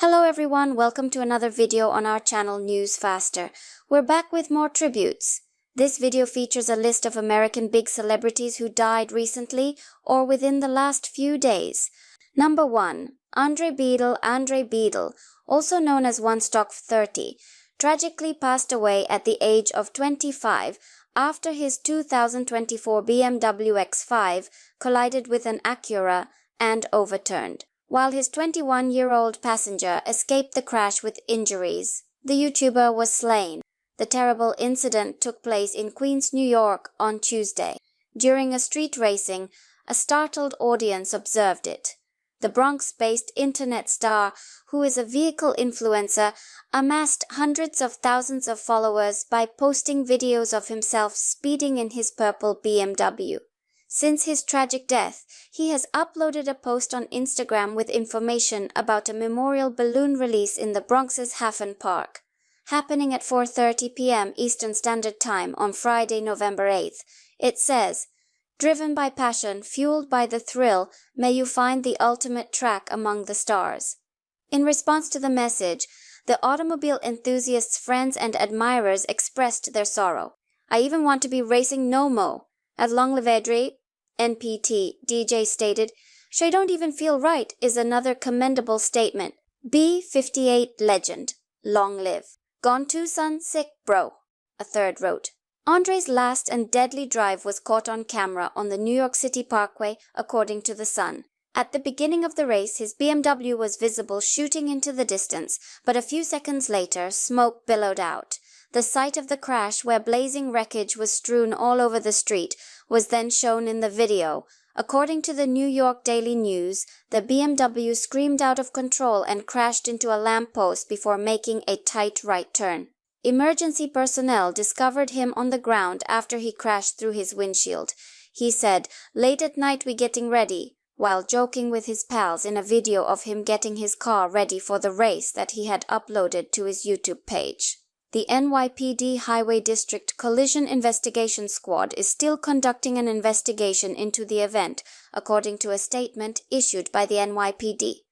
Hello everyone, welcome to another video on our channel News Faster. We're back with more tributes. This video features a list of American big celebrities who died recently or within the last few days. Number 1. Andre Beetle, also known as One Stock 30, tragically passed away at the age of 25 after his 2024 BMW X5 collided with an Acura and overturned, while his 21-year-old passenger escaped the crash with injuries. The YouTuber was slain. The terrible incident took place in Queens, New York on Tuesday. During a street racing, a startled audience observed it. The Bronx-based internet star, who is a vehicle influencer, amassed hundreds of thousands of followers by posting videos of himself speeding in his purple BMW. Since his tragic death, he has uploaded a post on Instagram with information about a memorial balloon release in the Bronx's Hafen Park, happening at 4:30 p.m. Eastern Standard Time on Friday, November 8th. It says, "Driven by passion, fueled by the thrill, may you find the ultimate track among the stars." In response to the message, the automobile enthusiast's friends and admirers expressed their sorrow. "I even want to be racing no mo. At long live NPT, DJ stated, "She don't even feel right" is another commendable statement. B58 legend, long live. "Gone too son, sick bro," a third wrote. Andre's last and deadly drive was caught on camera on the New York City Parkway, according to The Sun. At the beginning of the race, his BMW was visible shooting into the distance, but a few seconds later, smoke billowed out. The site of the crash, where blazing wreckage was strewn all over the street, was then shown in the video. According to the New York Daily News, the BMW screamed out of control and crashed into a lamppost before making a tight right turn. Emergency personnel discovered him on the ground after he crashed through his windshield. He said, "Late at night we getting ready," while joking with his pals in a video of him getting his car ready for the race that he had uploaded to his YouTube page. The NYPD Highway District Collision Investigation Squad is still conducting an investigation into the event, according to a statement issued by the NYPD.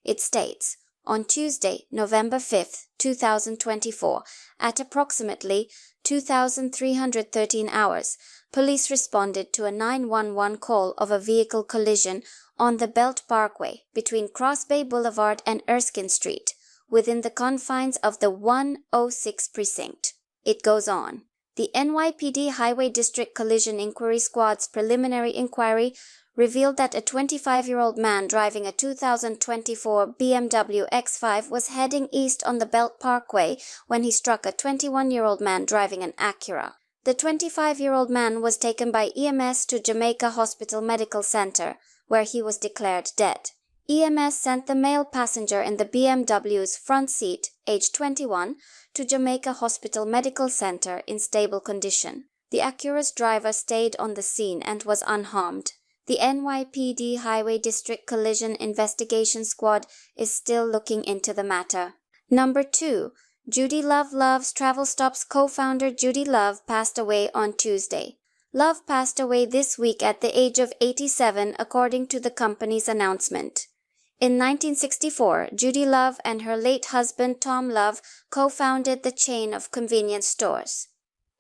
It states, "On Tuesday, November 5th, 2024, at approximately 2,313 hours, police responded to a 911 call of a vehicle collision on the Belt Parkway between Cross Bay Boulevard and Erskine Street, within the confines of the 106 precinct." It goes on. The NYPD Highway District Collision Inquiry Squad's preliminary inquiry revealed that a 25-year-old man driving a 2024 BMW X5 was heading east on the Belt Parkway when he struck a 21-year-old man driving an Acura. The 25-year-old man was taken by EMS to Jamaica Hospital Medical Center, where he was declared dead. EMS sent the male passenger in the BMW's front seat, age 21, to Jamaica Hospital Medical Center in stable condition. The Acura's driver stayed on the scene and was unharmed. The NYPD Highway District Collision Investigation Squad is still looking into the matter. Number 2. Judy Love Love's Travel Stops co-founder Judy Love passed away on Tuesday. Love passed away this week at the age of 87, according to the company's announcement. In 1964, Judy Love and her late husband Tom Love co-founded the chain of convenience stores.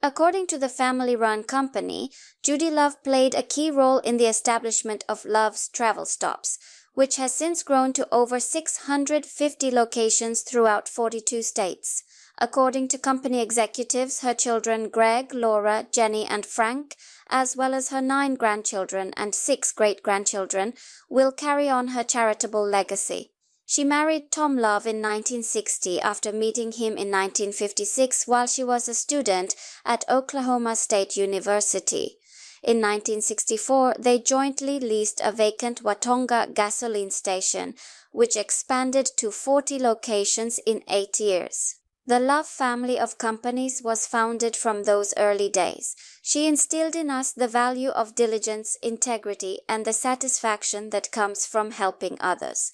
According to the family-run company, Judy Love played a key role in the establishment of Love's Travel Stops, which has since grown to over 650 locations throughout 42 states. According to company executives, her children Greg, Laura, Jenny, and Frank, as well as her 9 grandchildren and 6 great-grandchildren, will carry on her charitable legacy. She married Tom Love in 1960 after meeting him in 1956 while she was a student at Oklahoma State University. In 1964, they jointly leased a vacant Watonga gasoline station, which expanded to 40 locations in 8 years. The Love family of companies was founded from those early days. She instilled in us the value of diligence, integrity, and the satisfaction that comes from helping others.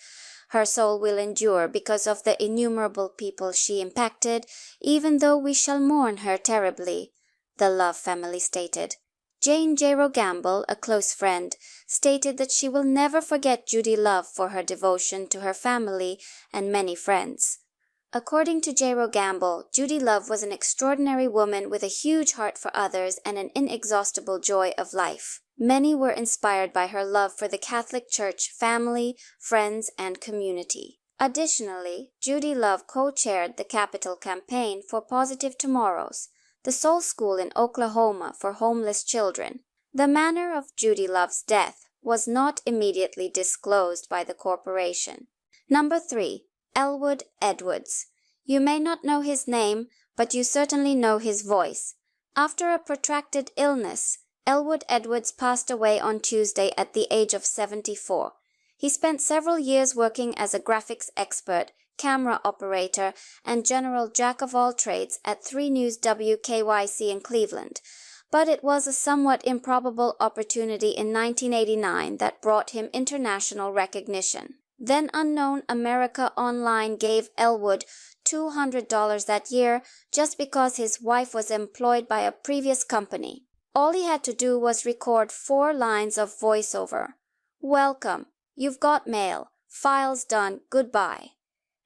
Her soul will endure because of the innumerable people she impacted, even though we shall mourn her terribly, the Love family stated. Jane Jero Gamble, a close friend, stated that she will never forget Judy Love for her devotion to her family and many friends. According to Jero Gamble, Judy Love was an extraordinary woman with a huge heart for others and an inexhaustible joy of life. Many were inspired by her love for the Catholic Church, family, friends, and community. Additionally, Judy Love co-chaired the Capitol Campaign for Positive Tomorrows, the Soul School in Oklahoma for homeless children. The manner of Judy Love's death was not immediately disclosed by the corporation. Number 3. Elwood Edwards. You may not know his name, but you certainly know his voice. After a protracted illness, Elwood Edwards passed away on Tuesday at the age of 74. He spent several years working as a graphics expert, camera operator, and general jack-of-all-trades at 3 News WKYC in Cleveland. But it was a somewhat improbable opportunity in 1989 that brought him international recognition. Then unknown America Online gave Elwood $200 that year just because his wife was employed by a previous company. All he had to do was record 4 lines of voiceover. "Welcome. You've got mail. Files done. Goodbye."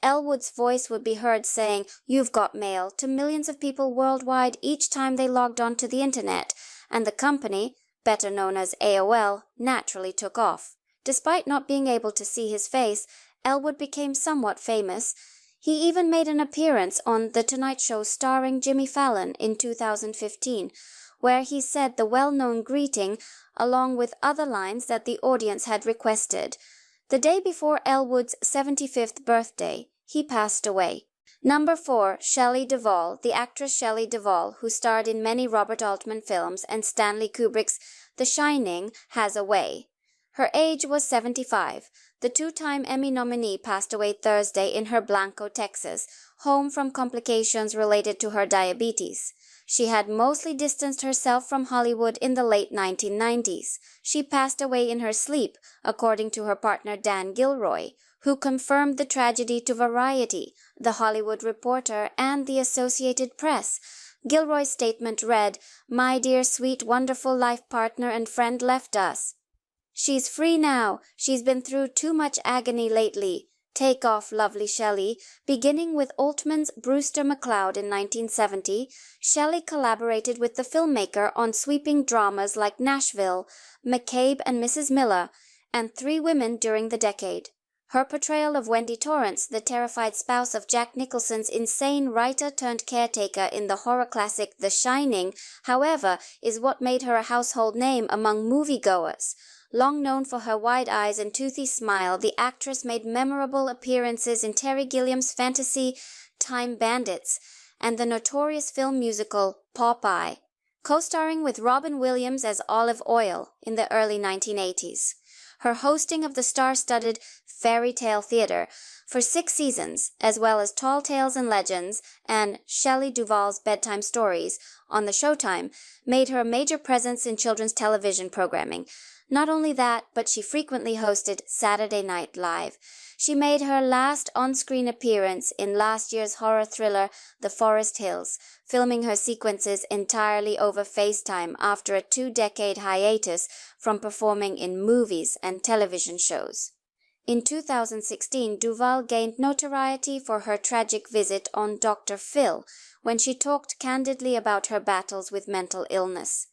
Elwood's voice would be heard saying, "You've got mail," to millions of people worldwide each time they logged on to the internet, and the company, better known as AOL, naturally took off. Despite not being able to see his face, Elwood became somewhat famous. He even made an appearance on The Tonight Show starring Jimmy Fallon in 2015, where he said the well-known greeting, along with other lines that the audience had requested. The day before Elwood's 75th birthday, he passed away. Number 4. Shelley Deval. The actress Shelley Deval, who starred in many Robert Altman films and Stanley Kubrick's The Shining, has a way. Her age was 75. The 2-time Emmy nominee passed away Thursday in her Blanco, Texas, home from complications related to her diabetes. She had mostly distanced herself from Hollywood in the late 1990s. She passed away in her sleep, according to her partner Dan Gilroy, who confirmed the tragedy to Variety, The Hollywood Reporter, and the Associated Press. Gilroy's statement read, "My dear, sweet, wonderful life partner and friend left us. She's free now. She's been through too much agony lately. Take off, lovely Shelley." Beginning with Altman's Brewster McCloud in 1970, Shelley collaborated with the filmmaker on sweeping dramas like Nashville, McCabe and Mrs. Miller, and 3 Women during the decade. Her portrayal of Wendy Torrance, the terrified spouse of Jack Nicholson's insane writer-turned-caretaker in the horror classic The Shining, however, is what made her a household name among moviegoers. Long known for her wide eyes and toothy smile, the actress made memorable appearances in Terry Gilliam's fantasy Time Bandits and the notorious film musical Popeye, co-starring with Robin Williams as Olive Oyl in the early 1980s. Her hosting of the star-studded Fairy Tale Theater for 6 seasons, as well as Tall Tales and Legends and Shelley Duvall's Bedtime Stories on the Showtime, made her a major presence in children's television programming. Not only that, but she frequently hosted Saturday Night Live. She made her last on-screen appearance in last year's horror thriller The Forest Hills, filming her sequences entirely over FaceTime after a 2-decade hiatus from performing in movies and television shows. In 2016, Duvall gained notoriety for her tragic visit on Dr. Phil, when she talked candidly about her battles with mental illness.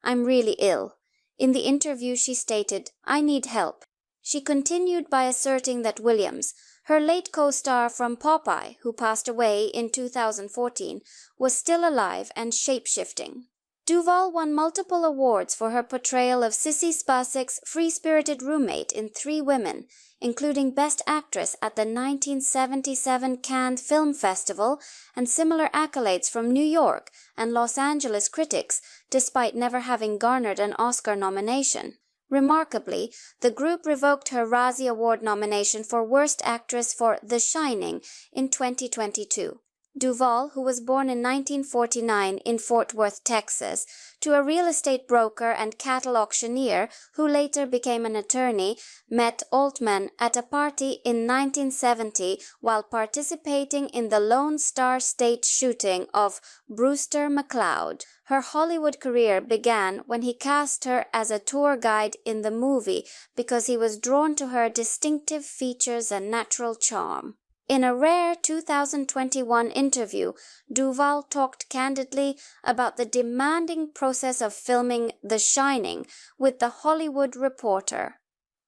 "I'm really ill." In the interview, she stated, "I need help." She continued by asserting that Williams, her late co-star from Popeye, who passed away in 2014, was still alive and shape-shifting. Duvall won multiple awards for her portrayal of Sissy Spacek's free-spirited roommate in 3 Women, including Best Actress at the 1977 Cannes Film Festival and similar accolades from New York and Los Angeles critics, despite never having garnered an Oscar nomination. Remarkably, the group revoked her Razzie Award nomination for Worst Actress for The Shining in 2022. Deval, who was born in 1949 in Fort Worth, Texas, to a real estate broker and cattle auctioneer who later became an attorney, met Altman at a party in 1970 while participating in the Lone Star State shooting of Brewster McCloud. Her Hollywood career began when he cast her as a tour guide in the movie because he was drawn to her distinctive features and natural charm. In a rare 2021 interview, Deval talked candidly about the demanding process of filming The Shining with The Hollywood Reporter.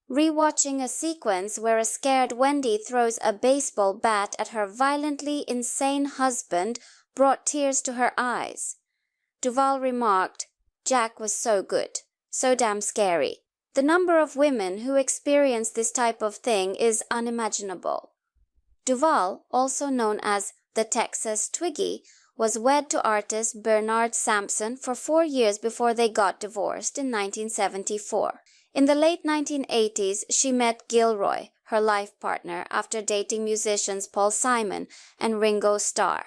Rewatching a sequence where a scared Wendy throws a baseball bat at her violently insane husband brought tears to her eyes. Deval remarked, "Jack was so good, so damn scary. The number of women who experience this type of thing is unimaginable." Deval, also known as the Texas Twiggy, was wed to artist Bernard Sampson for 4 years before they got divorced in 1974. In the late 1980s, she met Gilroy, her life partner, after dating musicians Paul Simon and Ringo Starr.